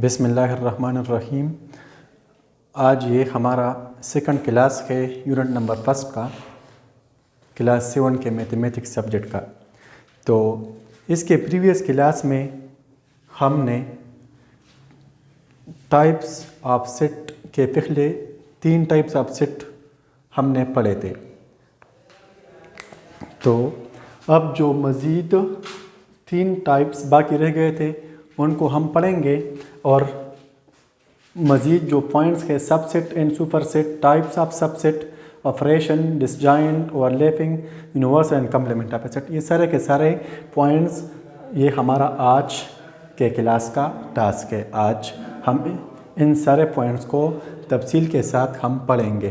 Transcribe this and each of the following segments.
बिस्मिल्लाहिर्रहमानिर्रहीम। आज ये हमारा सेकंड क्लास है यूनिट नंबर फर्स्ट का, क्लास 7 के मैथमेटिक्स सब्जेक्ट का। तो इसके प्रीवियस क्लास में हमने टाइप्स ऑफ सेट के पहले 3 टाइप्स ऑफ सेट हमने पढ़े थे। तो अब जो मज़ीद 3 टाइप्स बाकी रह गए थे उनको हम पढ़ेंगे, और मज़ीद जो पॉइंट्स है subset and superset, types of subset, operation, disjoint, overlapping, universal and complement of set, ये सारे के सारे पॉइंट्स ये हमारा आज के क्लास का टास्क है। आज हम इन सारे पॉइंट्स को तफसील के साथ हम पढ़ेंगे।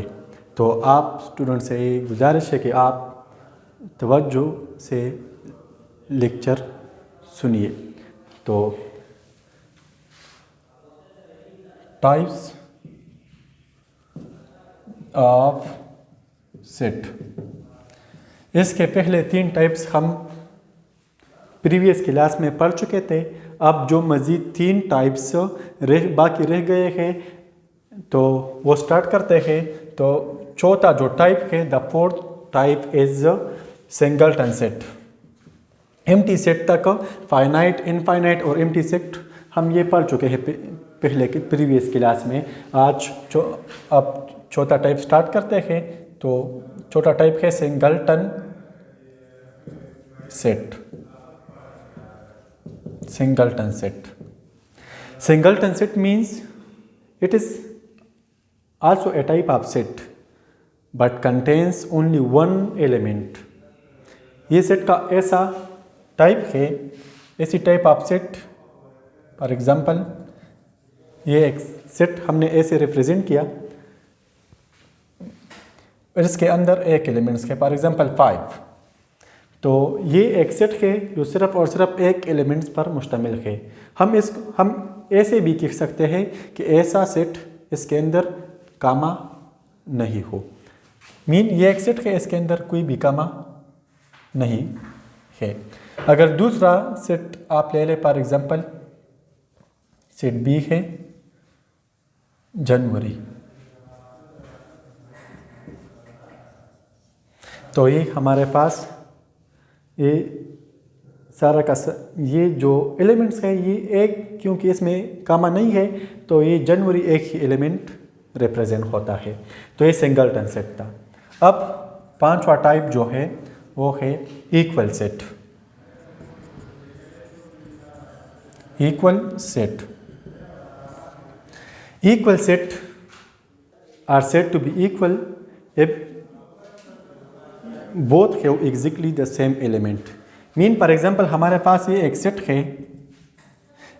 तो आप स्टूडेंट से गुजारिश है कि आप तवज्जो से लेक्चर सुनिए। तो टाइप्स ऑफ सेट, इसके पहले 3 टाइप्स हम प्रीवियस क्लास में पढ़ चुके थे। अब जो मज़ीद 3 टाइप्स बाकी रह गए हैं तो वो स्टार्ट करते हैं। तो चौथा जो टाइप है, the fourth type is singleton set. Empty set तक फाइनाइट, इनफाइनाइट और एम्प्टी सेट हम ये पढ़ चुके हैं पहले के प्रीवियस क्लास में। आज अब चौथा टाइप स्टार्ट करते हैं। तो चौथा टाइप है singleton set. Singleton set, singleton set means it is also a type of set but contains only one element। ये सेट का ऐसा टाइप है, ऐसी type of set, for example ये एक सेट हमने ऐसे रिप्रेजेंट किया और इसके अंदर एक एलिमेंट्स है, फॉर एग्जांपल 5। तो ये एक सेट है जो सिर्फ और सिर्फ एक एलिमेंट्स पर मुश्तमिल है। हम ऐसे भी कह सकते हैं कि ऐसा सेट इसके अंदर कामा नहीं हो। ये एक सेट है, इसके अंदर कोई भी कामा नहीं है। अगर दूसरा सेट आप ले लें, फॉर एग्जांपल सेट बी है जनवरी, तो ये हमारे पास ये सारा का ये जो एलिमेंट्स है ये एक, क्योंकि इसमें कामा नहीं है तो ये जनवरी एक ही एलिमेंट रिप्रेजेंट होता है। तो ये सिंगलटन सेट था। अब 5वां टाइप जो है वो है equal set. Equal set, equal set are said to be equal if both have exactly the same element. For example हमारे पास ये एक सेट है,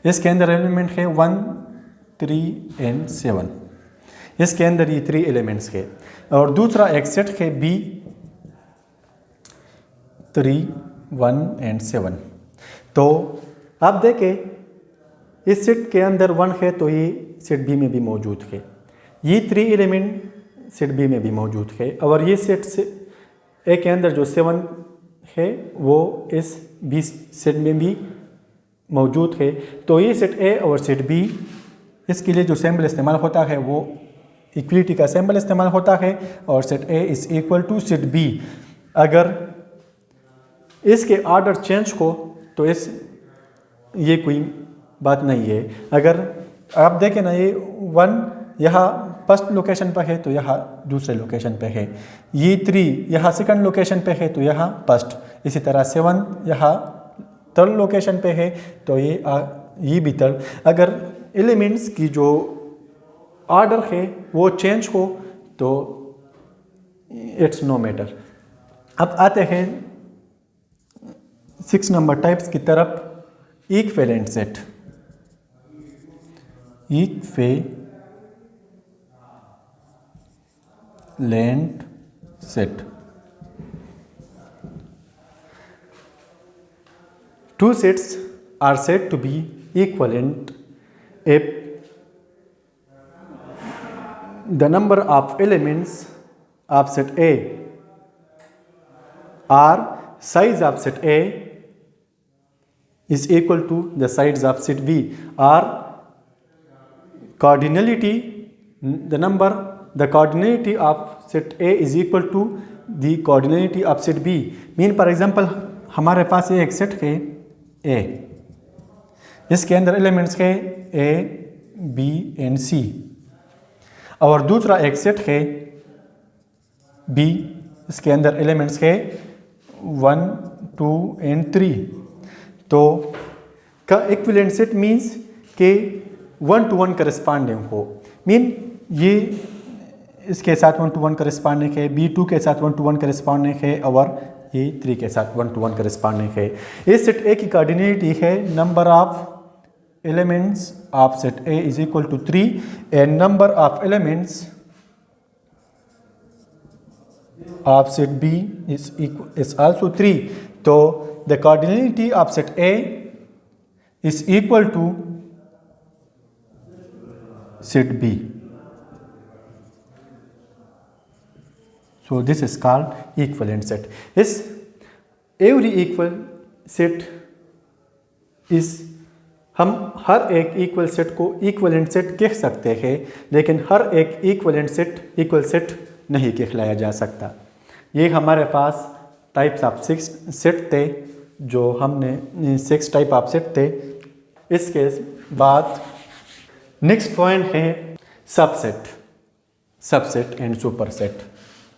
इसके अंदर एलिमेंट है 1, 3 एंड 7। इसके अंदर ये 3 एलिमेंट्स है। और दूसरा एक सेट है बी 3, 1 एंड 7। तो आप देखें इस सेट के अंदर 1 है तो ये सेट बी में भी मौजूद है, ये 3 एलिमेंट सेट बी में भी मौजूद है, और ये सेट से ए के अंदर जो 7 है वो इस बी सेट में भी मौजूद है। तो ये सेट ए और सेट बी, इसके लिए जो सिंबल इस्तेमाल होता है वो इक्वलिटी का सिंबल इस्तेमाल होता है, और set A is equal to set B. अगर इसके ऑर्डर चेंज हो तो ये कोई बात नहीं है। अगर आप देखें ना, ये 1 यहाँ फर्स्ट लोकेशन पर है तो यहाँ दूसरे लोकेशन पे है, ये 3 यहाँ सेकंड लोकेशन पे है तो यहाँ फर्स्ट, इसी तरह 7 यहाँ थर्ड लोकेशन पे है तो ये भी थर्ड। अगर एलिमेंट्स की जो ऑर्डर है वो चेंज हो तो इट्स नो मैटर। अब आते हैं 6 नंबर टाइप्स की तरफ, equivalent set. Equivalent set, 2 sets are said to be equivalent if the number of elements of set A or size of set A is equal to the sides of set B, or cardinality, the cardinality of set A is equal to the cardinality of set B. Mean for example हमारे पास ये एक set है A, इसके अंदर elements है A, B and C, और दूसरा एक सेट है B, इसके अंदर एलिमेंट्स है 1, 2 एंड 3. तो का इक्विवेलेंट सेट मीन्स के 1 to 1 करस्पॉन्डिंग हो. मीन ये इसके साथ 1 to 1 करस्पॉन्डिंग है, B2 के साथ 1 to 1 करस्पॉन्डिंग है, और ये 3 के साथ 1 to 1 करस्पॉन्डिंग है. इस सेट A की कोऑर्डिनेटी है number of elements of set A is equal to 3 and number of elements of set B is also 3. So the coordinality of set A is equal to set B. So this is called equivalent set. Yes, every equal set is, हम हर एक equal set को equivalent set कह सकते हैं, लेकिन हर एक equivalent set equal set नहीं कहलाया जा सकता. ये हमारे पास टाइप्स ऑफ 6 सेट थे, जो हमने 6 टाइप ऑफ सेट थे. इसके बाद नेक्स्ट पॉइंट है subset and superset.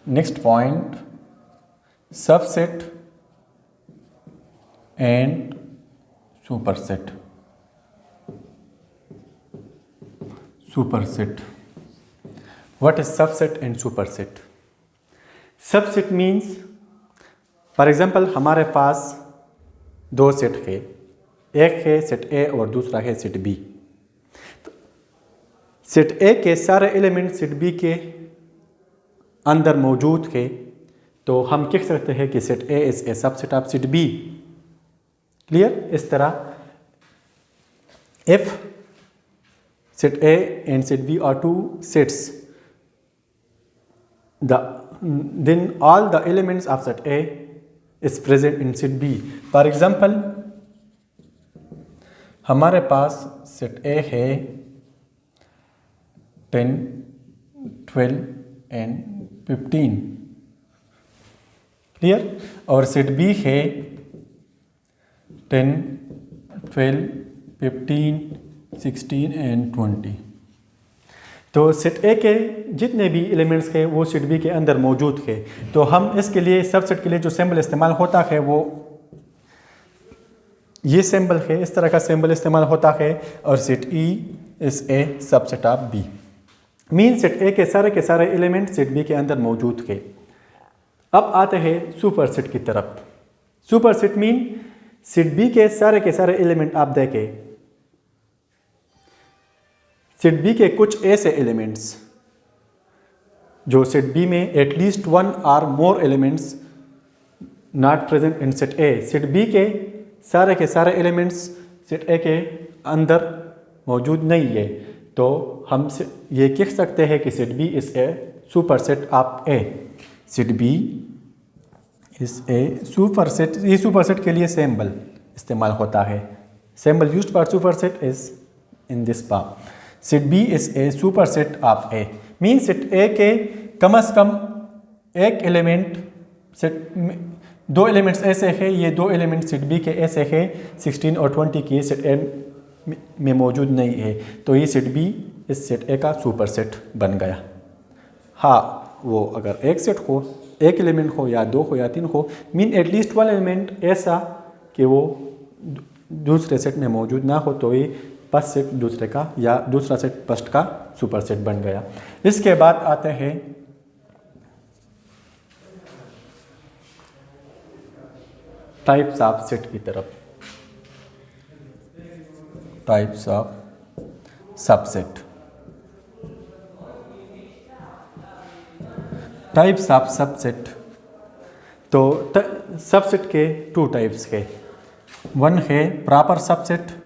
Next point subset and superset. Superset. What is subset and superset? Subset means, for example, हमारे पास 2 सेट है, एक है सेट A और दूसरा है सेट B. सेट A के सारे एलिमेंट सेट B के अंदर मौजूद है, तो हम कह सकते हैं कि set A is a subset of set B. Clear? इस तरह if set A and set B are 2 sets, then all the elements of set A is present in set B. For example, हमारे पास set A है 10, 12 and 15. Clear? और set B है 10, 12, 15, 16 and 20. तो set A के जितने भी elements हैं वो सेट बी के अंदर मौजूद है. तो हम इसके लिए सबसेट के लिए जो सिंबल इस्तेमाल होता है वो ये सिंबल है, इस तरह का सिंबल इस्तेमाल होता है. और set E is a subset of B. Mean set A के सारे एलिमेंट सेट बी के अंदर मौजूद है. अब आते हैं सुपरसेट की तरफ. सुपरसेट मीन सेट बी के सारे एलिमेंट आप देखें, सेट बी के कुछ ऐसे एलिमेंट्स जो सेट बी में एटलीस्ट 1 और more elements not present in set A. Set B के सारे एलिमेंट्स सेट ए के अंदर मौजूद नहीं है, तो हम ये कह सकते हैं कि set B is a superset of A. Set B is a superset. ये सुपरसेट के लिए सिंबल इस्तेमाल होता है. Symbol used for superset is in this form. Set B is a superset of A. Mean set A के कम से कम एक एलिमेंट, सेट 2 एलिमेंट्स ऐसे हैं, ये 2 एलिमेंट सेट बी के ऐसे हैं 16 और 20 की सेट ए में मौजूद नहीं है, तो ये सेट बी इस सेट ए का सुपरसेट बन गया. हाँ, वो अगर एक सेट हो, एक एलिमेंट हो या 2 हो या 3 हो, मीन एटलीस्ट 1 एलिमेंट ऐसा कि वो दूसरे सेट में मौजूद ना हो, तो ये फर्स्ट सेट दूसरे का या दूसरा सेट फर्स्ट का सुपरसेट बन गया. इसके बाद आते हैं टाइप्स ऑफ सेट की तरफ. Types of subset. Types of subset. तो सबसेट के 2 टाइप्स के. वन है proper subset.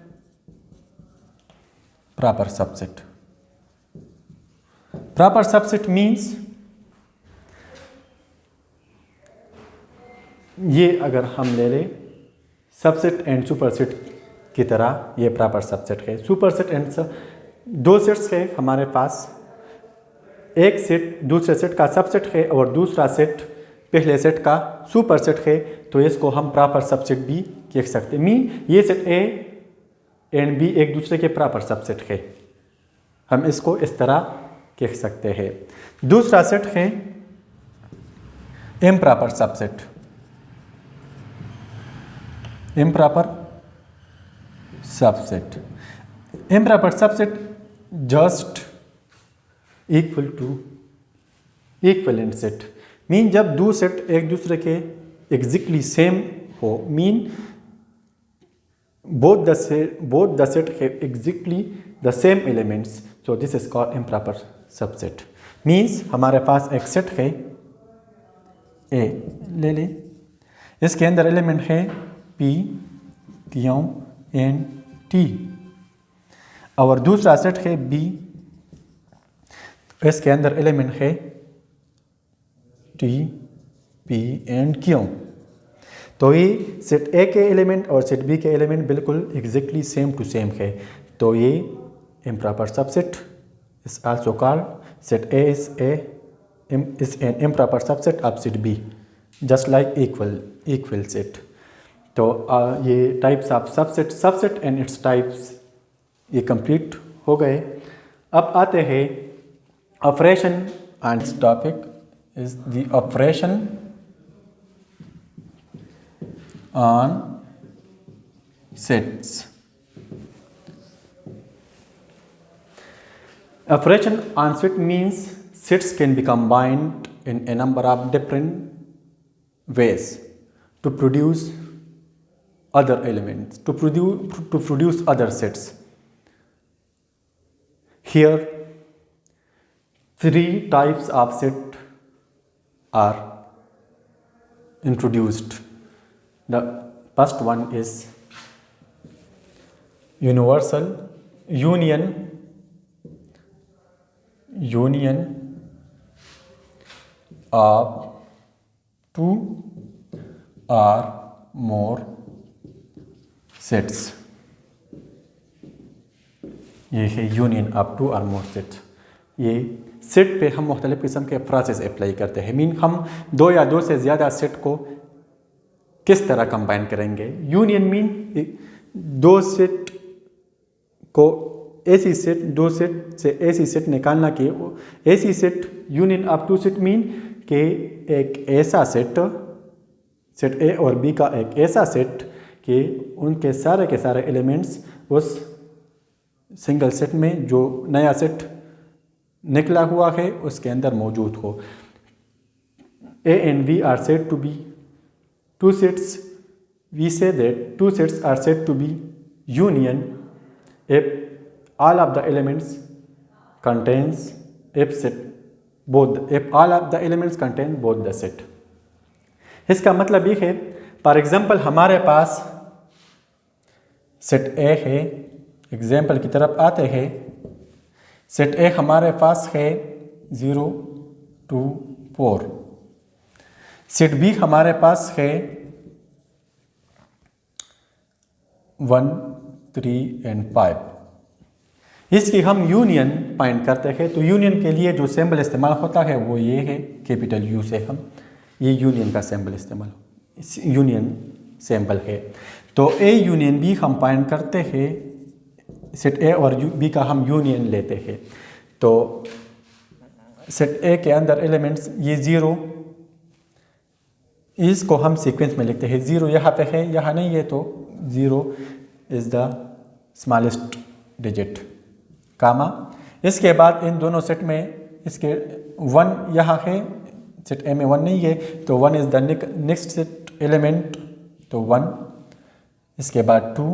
Proper subset. Proper subset means, ये अगर हम ले लें सबसेट एंड सुपरसेट की तरह, ये प्रॉपर सबसेट है. सुपरसेट एंड दो सेट्स है हमारे पास, एक सेट दूसरे सेट का सबसेट है और दूसरा सेट पहले सेट का सुपर सेट है, तो इसको हम प्रॉपर सबसेट भी कह सकते हैं। मीन ये सेट ए एंड बी एक दूसरे के प्रॉपर सबसेट है, हम इसको इस तरह कह सकते हैं। दूसरा सेट है improper subset. Improper subset, improper subset just equal to equivalent set. Mean जब दो सेट एक दूसरे के एग्जैक्टली सेम हो, mean both the set have exactly the same elements, so this is called improper subset। Means हमारे पास एक set है ए ले ले, इसके अंदर एलिमेंट है पी क्यू एन टी, और दूसरा सेट है बी, इसके अंदर एलिमेंट है टी पी एंड क्यू। तो ये सेट ए के एलिमेंट और सेट बी के एलिमेंट बिल्कुल एग्जैक्टली सेम टू सेम है, तो ये improper subset is also called set A is an improper subset of set B, just like equal set. तो ये types of subset and its types ये complete हो गए। अब आते हैं operation, and this topic is the operation on sets। Operation on set means sets can be combined in a number of different ways to produce other elements, to produce other sets. Here three types of set are introduced. The first one is universal union of two or more sets। ये है union of to और मोर sets. ये set पे हम मुख्तलिफ किस्म के फ्रासेस apply करते हैं। मीन हम दो या दो से ज़्यादा सेट को किस तरह कंबाइन करेंगे। यूनियन मीन दो सेट को ऐसी सेट, दो सेट से ऐसी सेट निकालना कि ऐसी set, union of two set mean कि एक ऐसा सेट, सेट ए और बी का एक ऐसा सेट कि उनके सारे के सारे एलिमेंट्स उस सिंगल सेट में जो नया सेट निकला हुआ है उसके अंदर मौजूद हो। A and B are said to be two sets, we say that two sets are said to be union if all of the elements contains if all of the elements contain both the set। इसका मतलब ये है, for example हमारे पास set A है, example की तरफ आते हैं। सेट ए हमारे पास है 0 2 4, सेट बी हमारे पास है 1 3 एंड 5। इसकी हम यूनियन फाइंड करते हैं, तो यूनियन के लिए जो सिंबल इस्तेमाल होता है वो ये है, कैपिटल यू से हम ये यूनियन का सिंबल इस्तेमाल, यूनियन सिंबल है। तो ए यूनियन बी हम फाइंड करते हैं, सेट ए और बी का हम यूनियन लेते हैं। तो सेट ए के अंदर एलिमेंट्स ये 0, इसको हम सीक्वेंस में लिखते हैं। 0 यहाँ पे है, यहाँ नहीं है, तो 0 इज़ द स्मॉलेस्ट डिजिट, कामा। इसके बाद इन दोनों सेट में इसके 1 यहाँ है, सेट ए में 1 नहीं है, तो 1 is the next set element, तो 1, इसके बाद 2,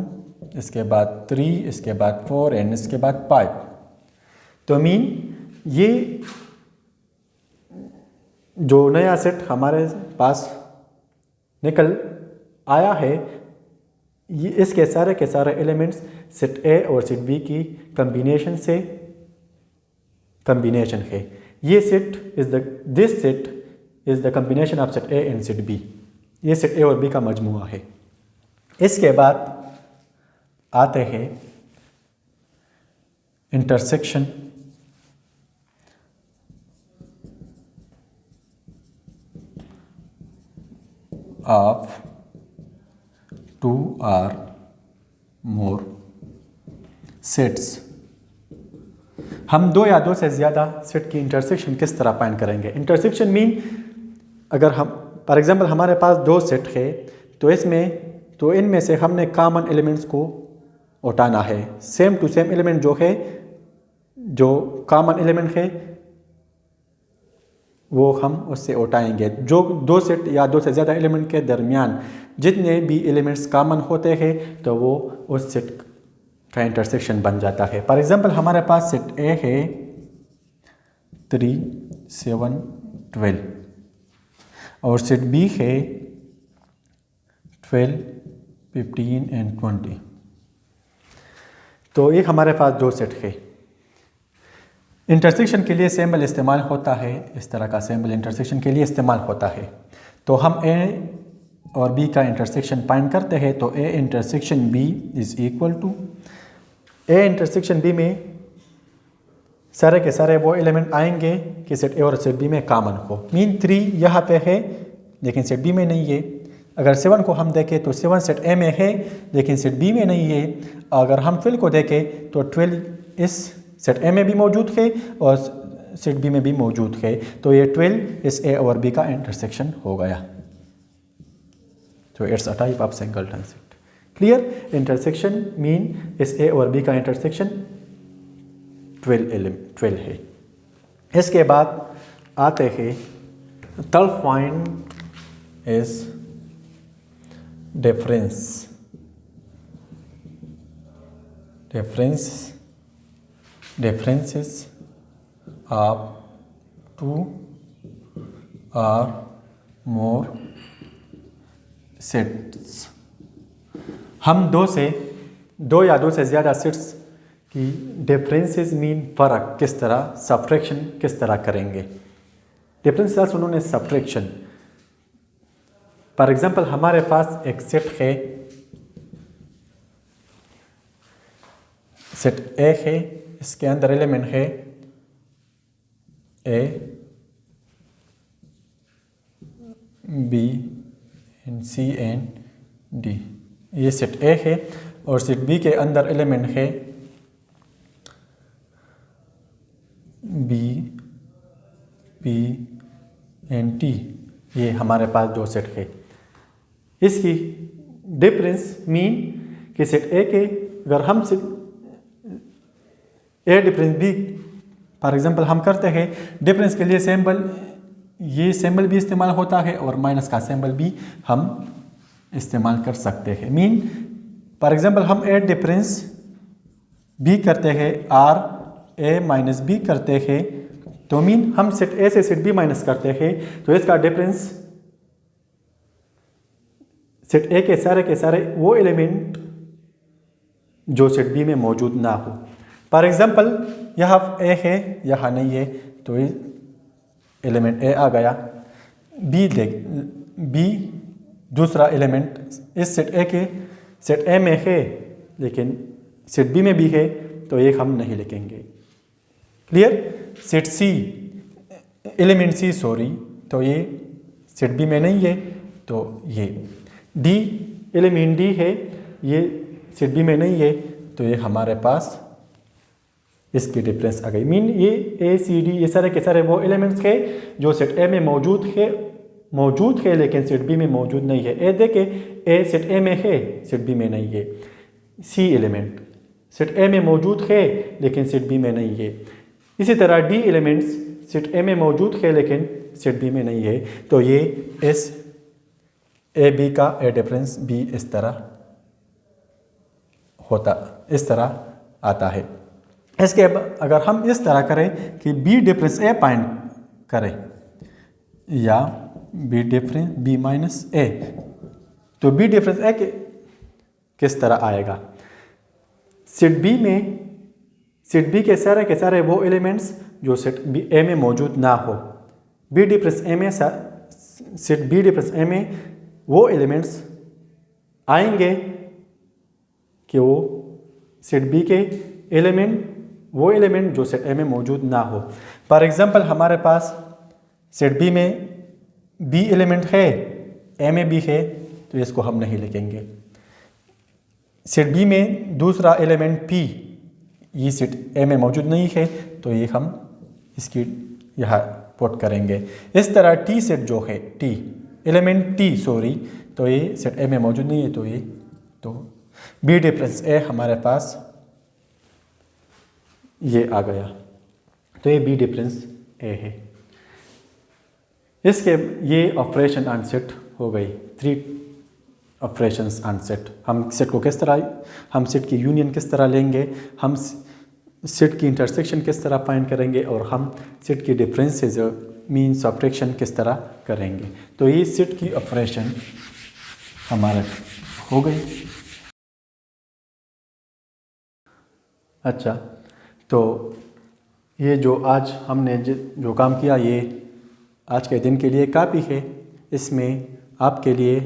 इसके बाद 3, इसके बाद 4 एंड इसके बाद 5। तो मीन ये जो नया सेट हमारे पास निकल आया है, ये इसके सारे के सारे एलिमेंट्स सेट ए और सेट बी की कम्बिनेशन से कम्बिनेशन है। ये set is this set is the combination of set A and set B. ये सेट ए और बी का मजमुआ है। इसके बाद आते हैं intersection of two or more sets. हम दो या दो से ज़्यादा सेट की इंटरसेक्शन किस तरह फाइंड करेंगे? इंटरसेक्शन मीन अगर हम फॉर एग्जांपल हमारे पास दो सेट है तो इनमें से हमने कॉमन एलिमेंट्स को उठाना है। सेम टू सेम एलिमेंट जो कॉमन एलिमेंट है वो हम उससे उठाएंगे। जो दो सेट या दो से ज़्यादा एलिमेंट के दरमियान जितने भी एलिमेंट्स कॉमन होते हैं तो वो उस सेट का इंटरसेक्शन बन जाता है। फॉर एग्जांपल हमारे पास सेट ए है 3, 7, 12 और सेट बी है 12, 15 एंड 20। तो एक हमारे पास दो सेट है। इंटरसेक्शन के लिए सिंबल इस्तेमाल होता है, इस तरह का सिंबल इंटरसेक्शन के लिए इस्तेमाल होता है। तो हम ए और बी का इंटरसेक्शन फाइंड करते हैं। तो A intersection B is equal to A intersection B में सारे के सारे वो एलिमेंट आएंगे कि सेट ए और सेट बी में कॉमन हो। मीन 3 यहाँ पे है लेकिन सेट बी में नहीं है। अगर 7 को हम देखें तो 7 सेट ए में है लेकिन सेट बी में नहीं है। अगर हम 12 को देखें तो 12 इस सेट ए में भी मौजूद है और सेट बी में भी मौजूद है। तो ये 12 इस ए और बी का इंटरसेक्शन हो गया। तो it's a type of singleton set. Clear? Intersection mean इस ए और बी का इंटरसेक्शन 12 है। इसके बाद आते हैं third point is differences of two or more sets। हम दो या दो से ज़्यादा सेट्स की डिफरेंसेस मीन फ़र्क किस तरह, सब्ट्रैक्शन किस तरह करेंगे। डिफरेंस का उन्होंने सब्ट्रैक्शन। फॉर एग्जांपल हमारे पास एक सेट है, सेट ए है, इसके अंदर एलिमेंट है A, B and C and D. ये सेट ए है और सेट बी के अंदर एलिमेंट है बी, पी एंड टी। ये हमारे पास दो सेट है। इसकी डिफरेंस मीन कि सेट ए के अगर हम set A difference B for example हम करते हैं, डिफरेंस के लिए सिंबल ये सिंबल भी इस्तेमाल होता है और माइनस का सिंबल भी हम इस्तेमाल कर सकते हैं। मीन फॉर एग्जांपल हम ए डिफरेंस बी करते हैं, आर ए माइनस बी करते हैं, तो मीन हम सेट ए से सेट बी माइनस करते हैं तो इसका डिफरेंस सेट ए के सारे वो एलिमेंट जो सेट बी में मौजूद ना हो। फॉर एग्जांपल यहाँ ए है, यहाँ नहीं है, तो एलिमेंट ए आ गया। बी दूसरा एलिमेंट इस सेट ए में है लेकिन सेट बी में भी है, तो ये हम नहीं लिखेंगे। क्लियर? सेट सी एलिमेंट सी तो ये सेट बी में नहीं है, तो ये डी एलिमेंट डी है, ये सेट बी में नहीं है, तो ये हमारे पास इसकी डिफरेंस आ गई। मीन ये ए सी डी ये सारे के सारे वो एलिमेंट्स है जो सेट ए में मौजूद है लेकिन सेट बी में मौजूद नहीं है। ए देखे, ए सेट ए में है, सेट बी में नहीं है। सी एलिमेंट सेट ए में मौजूद है लेकिन सेट बी में नहीं है। इसी तरह डी एलिमेंट्स सेट ए में मौजूद है लेकिन सेट बी में नहीं है, तो ये इस ए बी का ए डिफरेंस बी इस तरह आता है। इसके अगर हम इस तरह करें कि बी डिफरेंस ए फाइंड करें या बी डिफरेंस बी माइनस ए, तो बी डिफरेंस ए किस तरह आएगा? सेट बी के सारे वो एलिमेंट्स जो सेट बी ए में मौजूद ना हो। बी डिफरेंस ए में सेट बी डिफरेंस ए में वो एलिमेंट्स आएंगे कि वो सेट बी के एलिमेंट वो एलिमेंट जो सेट ए में मौजूद ना हो। फॉर एग्जांपल हमारे पास सेट बी में बी एलिमेंट है, ए में भी है, तो इसको हम नहीं लिखेंगे। सेट बी में दूसरा एलिमेंट पी, ये सेट ए में मौजूद नहीं है, तो ये हम इसकी यहाँ पुट करेंगे। इस तरह टी सेट जो है, टी एलिमेंट टी सॉरी, तो ये सेट ए में मौजूद नहीं है, तो बी डिफरेंस ए हमारे पास ये आ गया, तो ये बी डिफरेंस ए है। इसके ये ऑपरेशन अनसेट हो गई, 3 ऑपरेशंस अनसेट। हम सेट को किस तरह, हम सेट की यूनियन किस तरह लेंगे, हम सेट की इंटरसेक्शन किस तरह फाइंड करेंगे, और हम सेट की डिफरेंसेस मीन सब्ट्रैक्शन किस तरह करेंगे। तो ये सेट की ऑपरेशन हमारा हो गई। अच्छा, तो ये जो आज हमने जो काम किया, ये आज के दिन के लिए काफ़ी है। इसमें आपके लिए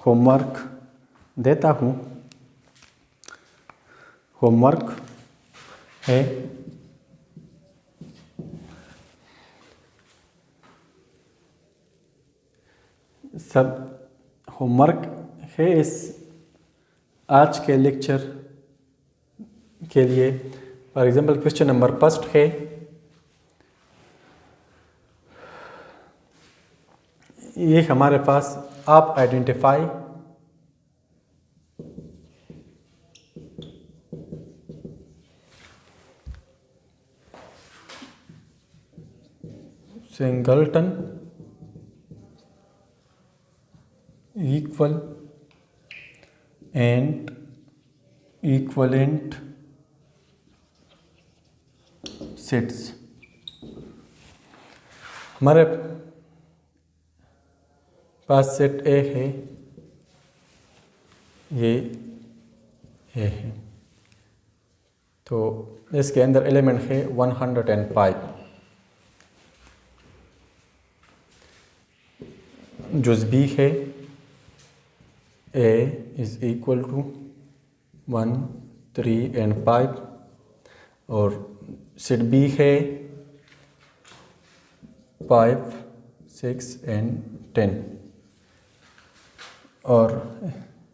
होमवर्क देता हूँ। होमवर्क है सब होमवर्क है इस आज के लेक्चर के लिए। फॉर एग्जांपल क्वेश्चन नंबर 1 है, ये हमारे पास आप identify singleton equal and equivalent sets. हमारे पास सेट ए है, ये ए है, तो इसके अंदर एलिमेंट है 105। जुज़ बी है A is equal to 1, 3 and 5, और सेट बी है 5, 6 एंड 10, और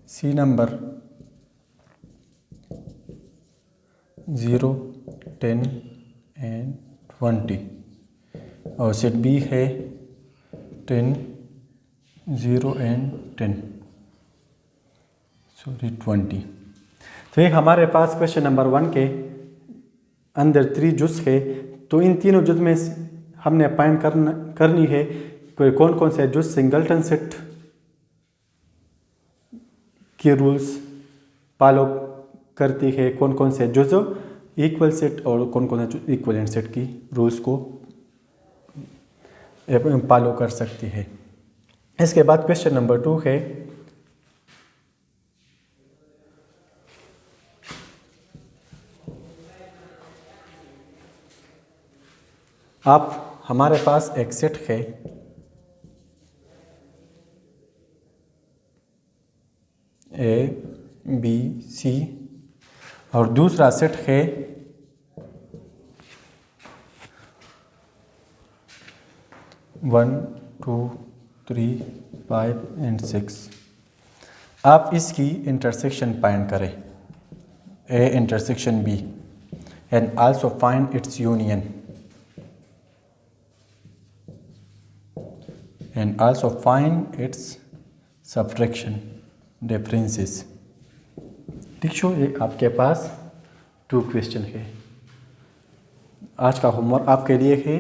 सी नंबर 0, 10 एंड 20, और सेट बी है 10, 0 एंड 10 सॉरी 20। तो ये हमारे पास क्वेश्चन नंबर 1 के अंदर 3 जुज़ है। तो इन तीनों जुज़ में हमने फाइंड करनी है कोई कौन कौन से जुज़ सिंगलटन सेट के रूल्स फॉलो करती है, कौन कौन से जुज़ इक्वल सेट और कौन कौन से इक्वलेंट सेट की रूल्स को फॉलो कर सकती है। इसके बाद क्वेश्चन नंबर 2 है, आप हमारे पास एक सेट है ए बी सी, और दूसरा सेट है वन 2 3 5 एंड 6। आप इसकी इंटरसेक्शन फाइंड करें, A intersection B, and also find its union, and also find its subtraction differences। ठीक है, ये आपके पास 2 क्वेश्चन है। आज का होमवर्क आपके लिए है,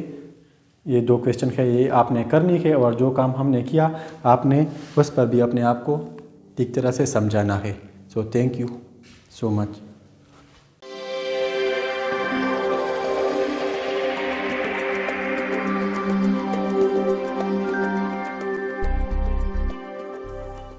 ये 2 क्वेश्चन है, ये आपने करनी है, और जो काम हमने किया आपने उस पर भी अपने आप को ठीक तरह से समझाना है। So thank you so much.